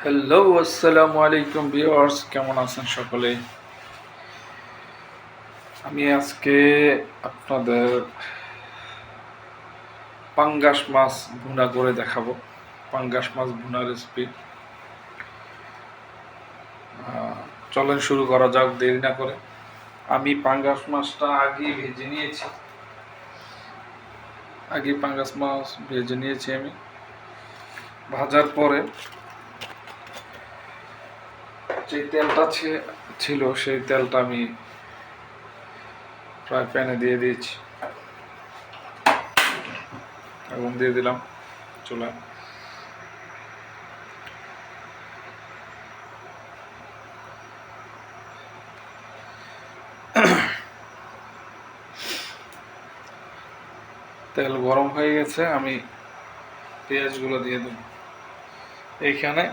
Hello, আসসালামু আলাইকুম viewers, কেমন আছেন সকলে? আমি আজকে আপনাদের পাঙ্গাস মাছ ভুনা করে দেখাবো। পাঙ্গাস মাছ ভুনা রেসিপি। চলেন শুরু করা যাক দেরি না করে। আমি পাঙ্গাস মাছটা আগে ভেজে নিয়েছি। পাঙ্গাস মাছ ভেজে নিয়েছি আমি। ভাজার পরে যে তেলটা ছিল সেই তেলটা আমি ফ্রাই প্যানে দিয়ে দিয়েছি। আগুন দিয়ে দিলাম চুলায়। তেল গরম হয়ে গেছে, আমি পেঁয়াজগুলো দিয়ে দেব। এইখানে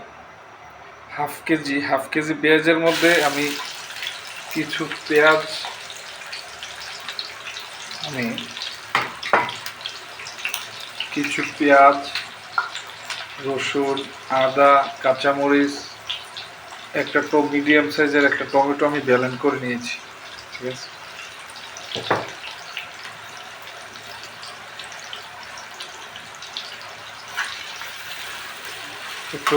হাফ কেজি পেঁয়াজের মধ্যে আমি কিছু পেঁয়াজ আমি কিছু পেঁয়াজ, রসুন, আদা, কাঁচামরিচ, একটা মিডিয়াম সাইজের একটা টমেটো আমি ব্লেন্ড করে নিয়েছি। ঠিক আছে, একটু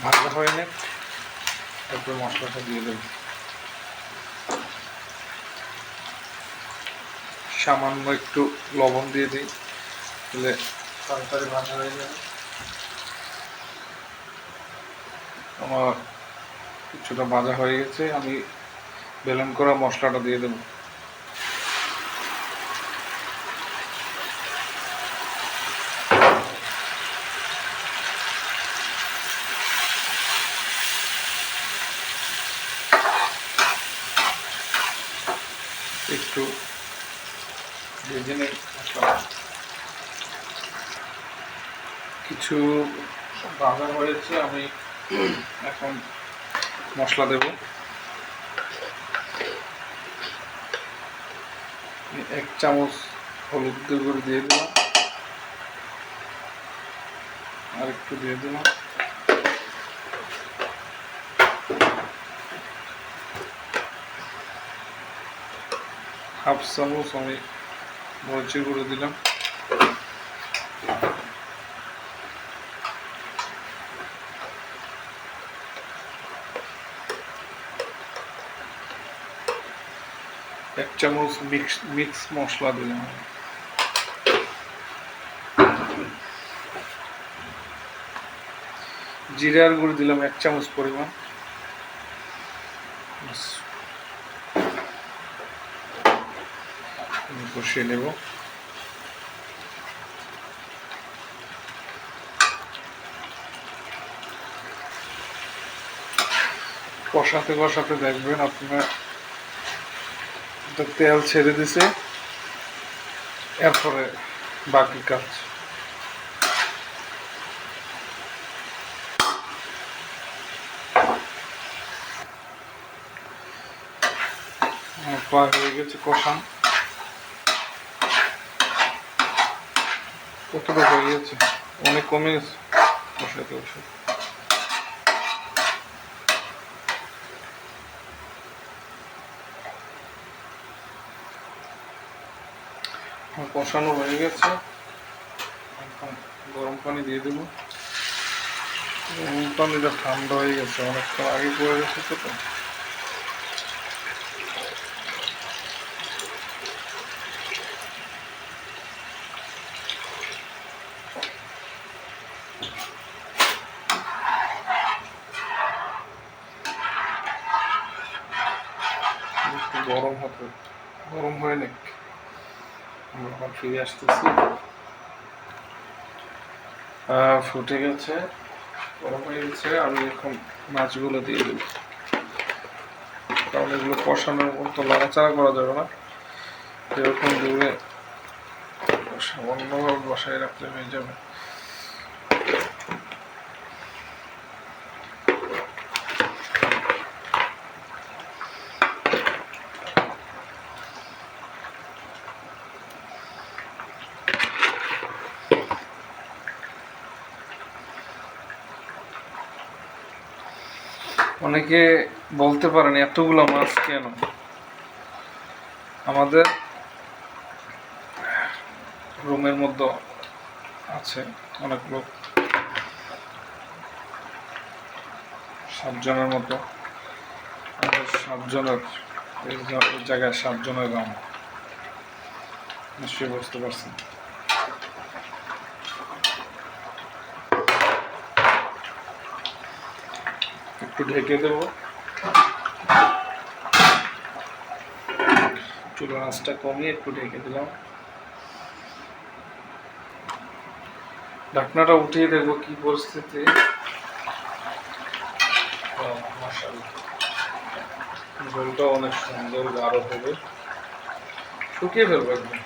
ভাজা হয়ে নে, তারপর মশলাটা দিয়ে দেব। সামান্য একটু লবণ দিয়ে দিই, তাহলে তাড়াতাড়ি ভাজা হয়ে যাবে। আমার কিছুটা ভাজা হয়ে গেছে, আমি ব্লেন্ড করা মশলাটা দিয়ে দেব। একটু ভেজে নেই মশলা, কিছু ভাজা হয়েছে। আমি এখন মশলা দেব। 1 চামচ হলুদ গুঁড়ো দিয়ে দিলাম, আর একটু দিয়ে দিলাম। হাফ চামচ আমি মরিচের গুঁড়ো দিলাম। এক চামচ মিক্স মশলা দিলাম। জিরার গুঁড়ো দিলাম 1 চামচ পরিমাণ। কষিয়ে নেব। কষাতে কষাতে দেখবেন আপনার তেল ছেড়ে দিছে, এরপরে বাকি কাজ। প্রায় হয়ে গেছে কষান, কতটা হয়ে গেছে, অনেক কমে গেছে কষাতে কষাতে। কষানো হয়ে গেছে, এখন গরম পানি দিয়ে দেবো। গরম পানিটা ঠান্ডা হয়ে গেছে, অনেকক্ষণ আগে পড়ে গেছে তো। গরম হয়ে নেক, আমরা আবার ফিরে আসতেছি। ফুটে গেছে, গরম হয়ে গেছে। আমি এখন মাছগুলো দিয়ে দেবো, কারণ এগুলো কষানোর মতো নাড়াচাড়া করা যাবে না, এরকম দূরে সামান্যভাবে বসায় রাখলে হয়ে যাবে। অনেকে বলতে পারেন এতগুলো মাছ কেন? আমাদের রুমের মধ্যে আছে অনেক লোক, 7 জনের মতো। আমাদের 7 জনের এই জায়গায় 7 জনের রাম, নিশ্চয়ই বুঝতে পারছেন। একটু ঢেকে দেব, চুলার আঁচটা কমিয়ে একটু ঢেকে দিলাম। ঢাকনাটা উঠিয়ে দেখবো কি পরিস্থিতি। মাশাআল্লাহ, ঝোলটা অনেক সুন্দর গাঢ় হবে, শুকিয়ে ফেলবো একদম,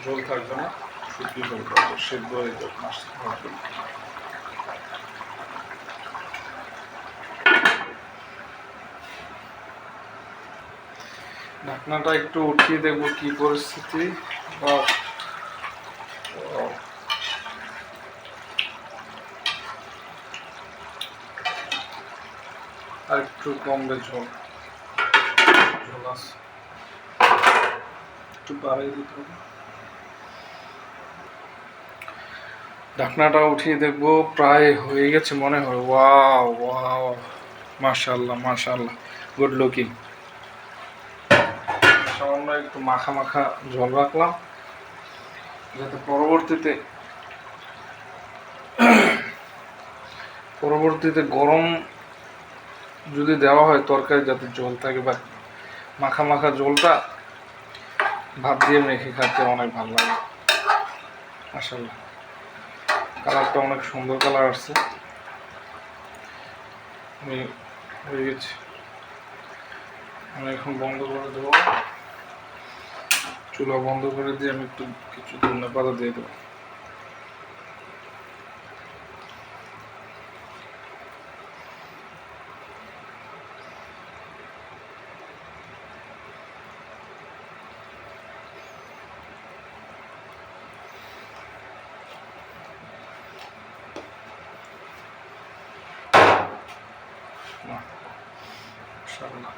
ঝোল থাকবে না, শুকিয়ে ফেলবো, সেদ্ধ হয়ে যাবে মাছটা। ঢাকনাটা একটু উঠিয়ে দেখবো কি পরিস্থিতি। আর একটু কমবে ঝোল, আছে একটু বাড়িয়ে দিতে হবে। ঢাকনাটা উঠিয়ে দেখবো, প্রায় হয়ে গেছে মনে হয়। ওয়াও ওয়াও, মাশাআল্লাহ মাশাআল্লাহ, গুড লুকিং। সামান্য একটু মাখা মাখা ঝোল রাখলাম, যাতে পরবর্তীতে গরম যদি দেওয়া হয় তরকারি, যাতে ঝোল থাকে, বা মাখা মাখা ঝোলটা ভাত দিয়ে মেখে খেতে অনেক ভালো লাগে। মাশাআল্লাহ, কালারটা অনেক সুন্দর কালার আসছে। আমি হয়ে গেছি, আমি এখন বন্ধ করে দেবো, চুলা বন্ধ করে দিয়ে আমি একটু কিছু ধনে পাতা দিয়ে দেবো। মাশাআল্লাহ,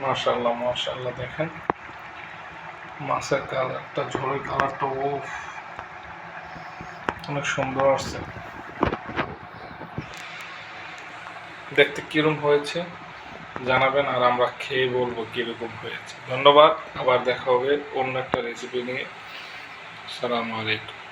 মাশাআল্লাহ মাশাআল্লাহ, দেখেন মাছের কালারটা, ঝোলের কালারটা অনেক সুন্দর আসছে। দেখতে কিরকম হয়েছে জানাবেন, আর আমরা খেয়ে বলবো কিরকম হয়েছে। ধন্যবাদ, আবার দেখা হবে অন্য একটা রেসিপি নিয়ে। আসসালামু আলাইকুম।